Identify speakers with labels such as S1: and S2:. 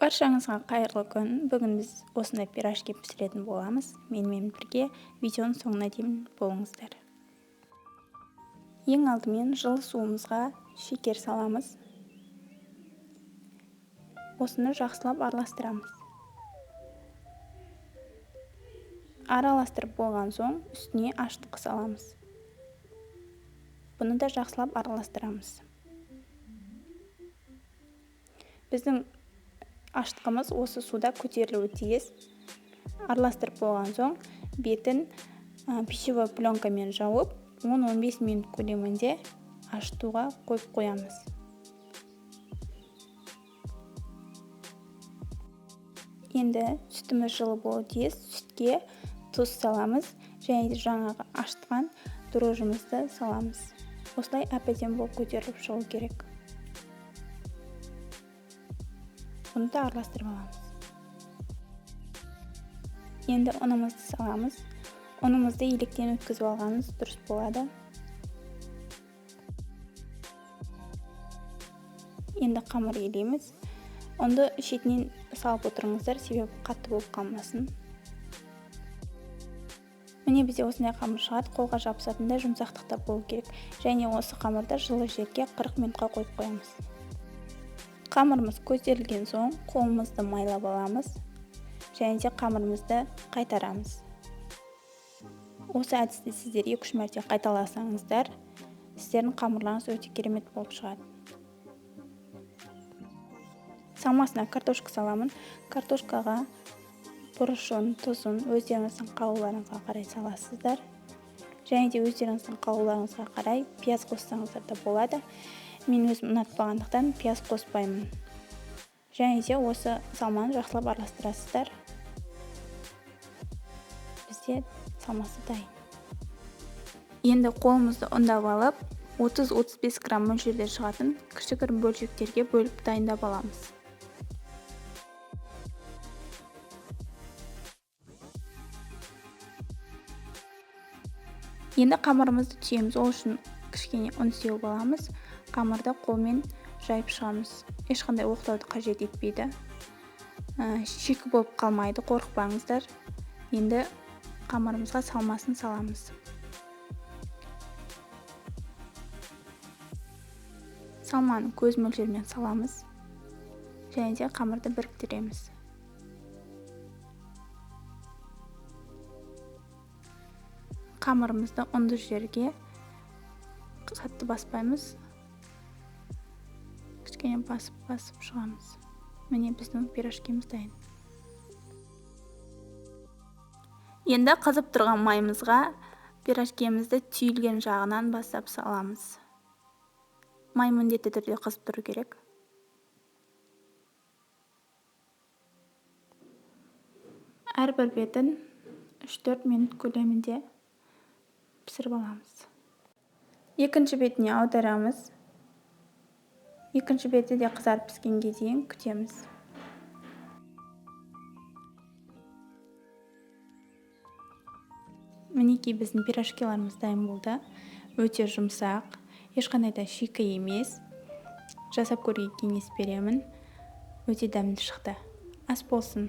S1: Баршаңызға қайырлы күн. Бүгін біз осындай пирожки пісіретін боламыз. Менімен бірге видеоның соңына дейін болыңыздар. Ең алдымен жылы суымызға шекер саламыз. Осыны жақсылап араластырамыз. Араластырып болған соң үстіне аштық саламыз. Бұны да жақсылап араластырамыз. Біздің аштығымыз осы суда көтерілуі тиіс. Араластырып болған соң бетін пищевой пленкамен жауып 10-15 минут көлемінде ашытуға қойып қоямыз. Енді сүтіміз жылы болуы тиіс. Сүтке тұз саламыз және жаңағы ашытқан дрожжымызды саламыз. Осылай әп-әдемі болып көтеріліп шығу керек. Бұны да араластырып аламыз. Енді ұнымызды саламыз. Ұнымызды електен өткізіп алғанымыз дұрыс болады. Енді қамыр елейміз. Ұнды шетінен салып отырыңыздар, себебі қатты болып қалмасын. Міне бізде осындай қамыр шығады. Қолға жабысатындай жұмсақтықта болу керек. Және осы қамырды жылы жерге 40 минутқа қойып қоямыз. Қамырымыз көтерілген соң қолымызды майлап аламыз және де қамырымызды қайтарамыз. Осы әдісті сіздер 2-3 мәрте қайталасаңыздар, сіздердің қамырларыңыз өте керемет болып шығады. Самасына картошка саламын. Картошкаға бұрышын, тұзын өздеріңіздің қалауларыңызға қарай саласыздар. Және де өздеріңіздің қалауларыңызға қарай пияз қоссаңыздар да болады. Мен өзім ұнатпағандықтан пияз қоспаймын. Және де осы салманы жақсылап араластырасыздар. Бізде салмасы дайын. Енді қолымызды ұндап алып, 30-35 грамм мөлшерде шығатын кішігірім бөлшектерге бөліп дайындап аламыз. Енді қамырымызды түйеміз. Ол үшін кішкене ұн сеуіп аламыз. Қамырды қолмен жайып шығамыз. Ешқандай оқтауды қажет етпейді. Шикі болып қалмайды, қорықпаңыздар. Енді қамырымызға салмасын саламыз. Салманы көз мөлшермен саламыз. Және де қамырды біріктіреміз. Қамырымызды ұнды жерге қатты баспаймыз. Кішкене басып шығамыз. Міне біздің пирожкиміз дайын. Енді қызып тұрған майымызға пирожкимізді түйілген жағынан бастап саламыз. Май міндетті түрде қызып тұру керек. Әрбір бетін 3-4 минут көлемінде пісіріп аламыз. Екінші бетіне аударамыз. Екінші беті де қызарып піскенге дейін күтеміз. Мінекей біздің пирожкиларымыз дайын болды. Өте жұмсақ, ешқандай да шикі емес. Жасап көруге кеңес беремін. Өте дәмді шықты. Ас болсын.